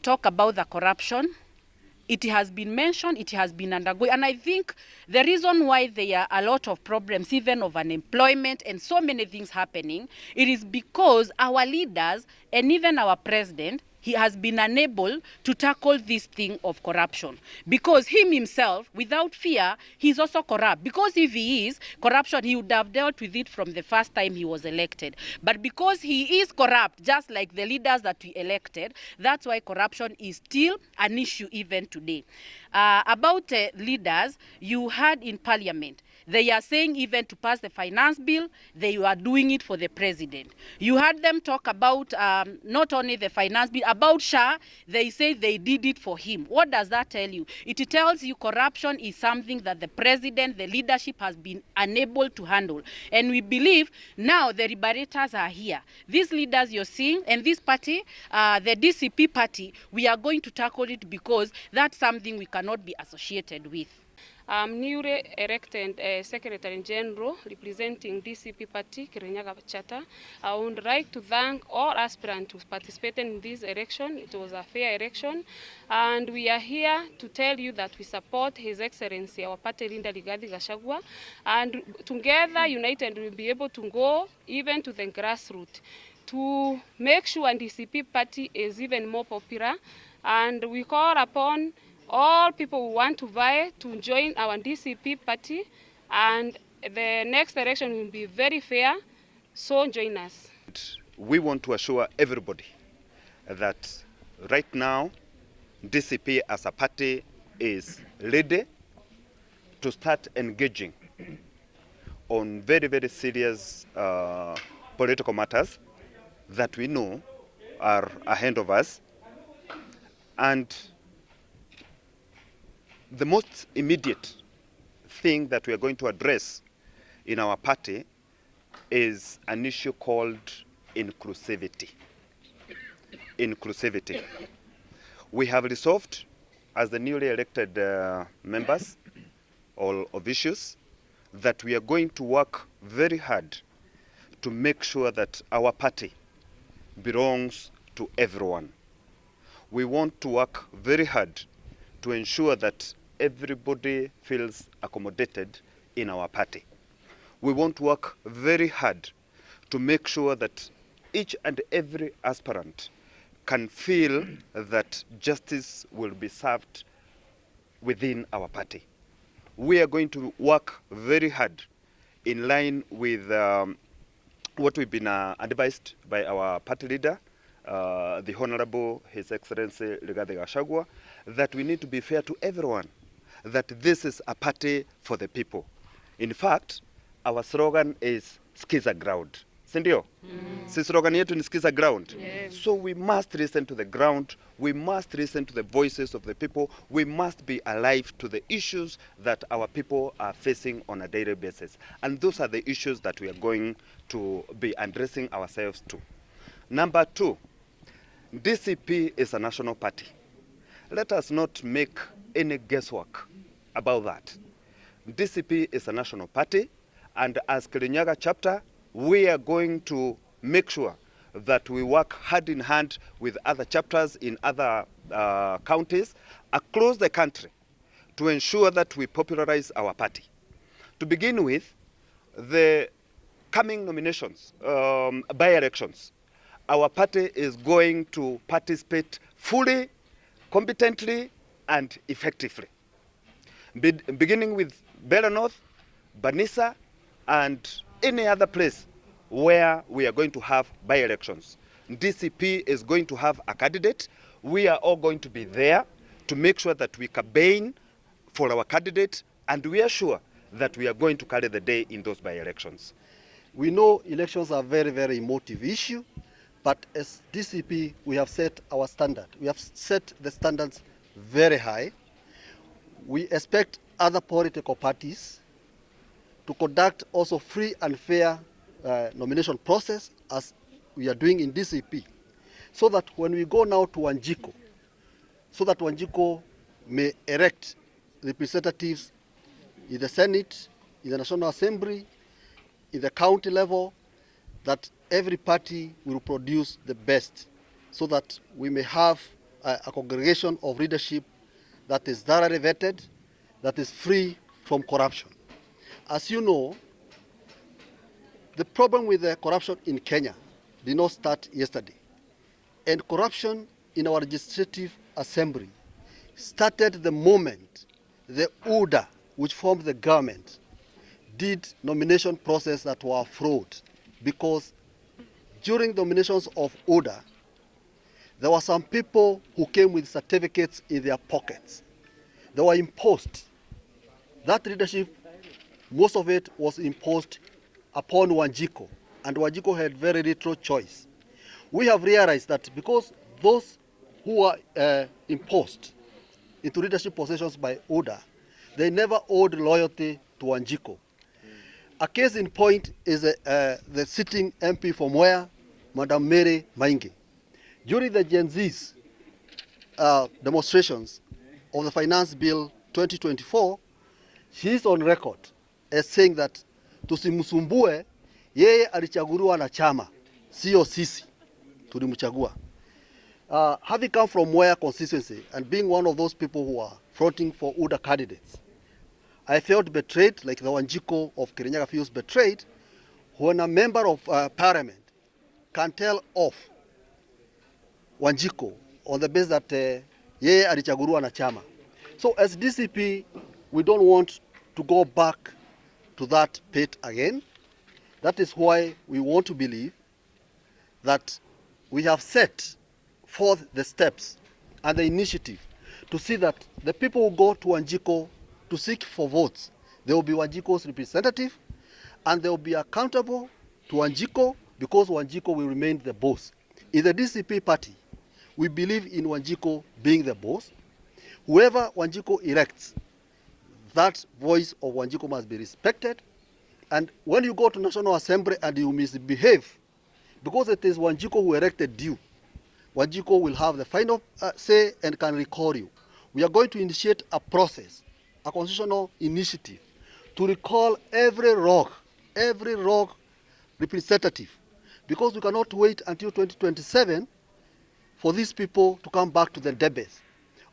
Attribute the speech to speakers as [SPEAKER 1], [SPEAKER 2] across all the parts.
[SPEAKER 1] Talk about the corruption. It has been mentioned, it has been undergoing, and I think the reason why there are a lot of problems, even of unemployment and so many things happening, it is because our leaders and even our president, he has been unable to tackle this thing of corruption. Because him himself, without fear, he's also corrupt. Because if he is corruption, he would have dealt with it from the first time he was elected. But because he is corrupt, just like the leaders that we elected, that's why corruption is still an issue even today. About leaders, you heard in parliament, they are saying even to pass the finance bill, they are doing it for the president. You heard them talk about not only the finance bill, about SHA, they say they did it for him. What does that tell you? It tells you corruption is something that the president, the leadership has been unable to handle. And we believe now the liberators are here. These leaders you're seeing and this party, the DCP party, we are going to tackle it because that's something we cannot be associated with.
[SPEAKER 2] I'm newly elected Secretary General representing DCP Party, Kirinyaga Chapter. I would like to thank all aspirants who participated in this election. It was a fair election, and we are here to tell you that we support His Excellency, our party leader, Rigathi Gachagua, and together, united, we'll be able to go even to the grassroots to make sure DCP Party is even more popular, and we call upon all people who want to vie to join our DCP party, and the next election will be very fair, so join us.
[SPEAKER 3] We want to assure everybody that right now DCP as a party is ready to start engaging on very, very serious political matters that we know are ahead of us. And the most immediate thing that we are going to address in our party is an issue called inclusivity. Inclusivity. We have resolved, as the newly elected members or officials, that we are going to work very hard to make sure that our party belongs to everyone. We want to work very hard to ensure that everybody feels accommodated in our party. We want to work very hard to make sure that each and every aspirant can feel that justice will be served within our party. We are going to work very hard in line with what we've been advised by our party leader, the Honorable His Excellency Rigathi Gachagua, that we need to be fair to everyone, that this is a party for the people. In fact, our slogan is Skiza Ground. Sindio? Si slogan yetu ni Skiza Ground. Yes. So we must listen to the ground, we must listen to the voices of the people, we must be alive to the issues that our people are facing on a daily basis. And those are the issues that we are going to be addressing ourselves to. Number two, DCP is a national party. Let us not make any guesswork about that. DCP is a national party, and as Kirinyaga chapter, we are going to make sure that we work hand in hand with other chapters in other counties across the country to ensure that we popularize our party. To begin with, the coming nominations, by-elections, our party is going to participate fully, competently, and effectively. Beginning with Bella North, Banisa, and any other place where we are going to have by-elections. DCP is going to have a candidate. We are all going to be there to make sure that we campaign for our candidate, and we are sure that we are going to carry the day in those by-elections.
[SPEAKER 4] We know elections are a very, very emotive issue, but as DCP, we have set our standard. We have set the standards very high. We expect other political parties to conduct also free and fair nomination process as we are doing in DCP, so that when we go now to Wanjiko, so that Wanjiko may elect representatives in the Senate, in the National Assembly, in the county level, that every party will produce the best so that we may have a congregation of leadership that is thoroughly vetted, that is free from corruption. As you know, the problem with the corruption in Kenya did not start yesterday. And corruption in our legislative assembly started the moment the UDA, which formed the government, did nomination process that were fraud. Because during the nominations of UDA, there were some people who came with certificates in their pockets. They were imposed. That leadership, most of it was imposed upon Wanjiku, and Wanjiku had very little choice. We have realized that because those who were imposed into leadership positions by UDA, they never owed loyalty to Wanjiku. A case in point is the sitting MP from Mwea, Madam Mary Maingi. During the Gen Z's demonstrations of the Finance Bill 2024, she is on record as saying that tusimsumbue, yeye alichaguliwa na chama, sio sisi tulimchagua. Having come from Mwea constituency and being one of those people who are fronting for UDA candidates, I felt betrayed, like the Wanjiku of Kirinyaga feels betrayed, when a member of parliament can tell off Wanjiku on the basis that yeye alichaguliwa na chama. So as DCP, we don't want to go back to that pit again. That is why we want to believe that we have set forth the steps and the initiative to see that the people who go to Wanjiku to seek for votes, they will be Wanjiku's representative, and they will be accountable to Wanjiku because Wanjiku will remain the boss. In the DCP party, we believe in Wanjiku being the boss. Whoever Wanjiku elects, that voice of Wanjiku must be respected. And when you go to National Assembly and you misbehave, because it is Wanjiku who elected you, Wanjiku will have the final say and can recall you. We are going to initiate a process, a constitutional initiative, to recall every rogue representative, because we cannot wait until 2027 for these people to come back to the debate.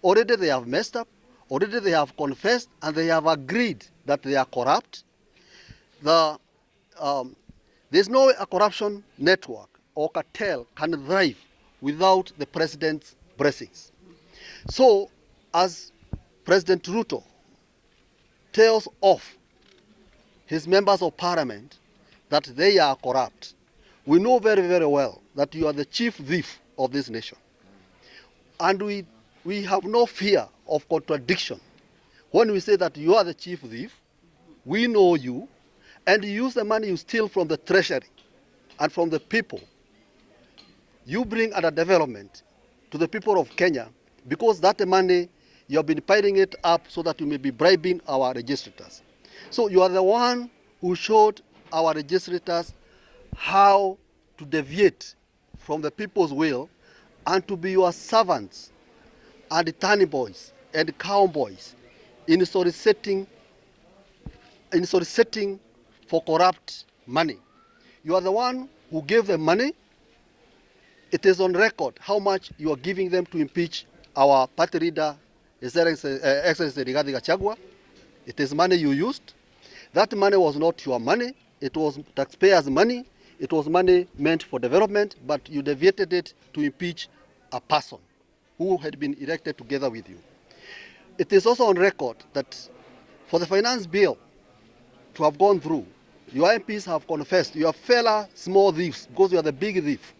[SPEAKER 4] Already they have messed up, already they have confessed, and they have agreed that they are corrupt. There's no a corruption network or cartel can thrive without the president's blessings. So, as President Ruto tells off his members of parliament that they are corrupt, we know very, very well that you are the chief thief of this nation. And we have no fear of contradiction. When we say that you are the chief thief, we know you, and you use the money you steal from the treasury and from the people. You bring under development to the people of Kenya, because that money, you have been piling it up so that you may be bribing our registrators. So you are the one who showed our registrators how to deviate from the people's will and to be your servants and turnip boys and cowboys in soliciting for corrupt money. You are the one who gave them money. It is on record how much you are giving them to impeach our party leader, His Excellency Rigathi Gachagua. It is money you used. That money was not your money. It was taxpayers' money. It was money meant for development, but you deviated it to impeach a person who had been elected together with you. It is also on record that for the finance bill to have gone through, your MPs have confessed you are fellow small thieves because you are the big thief.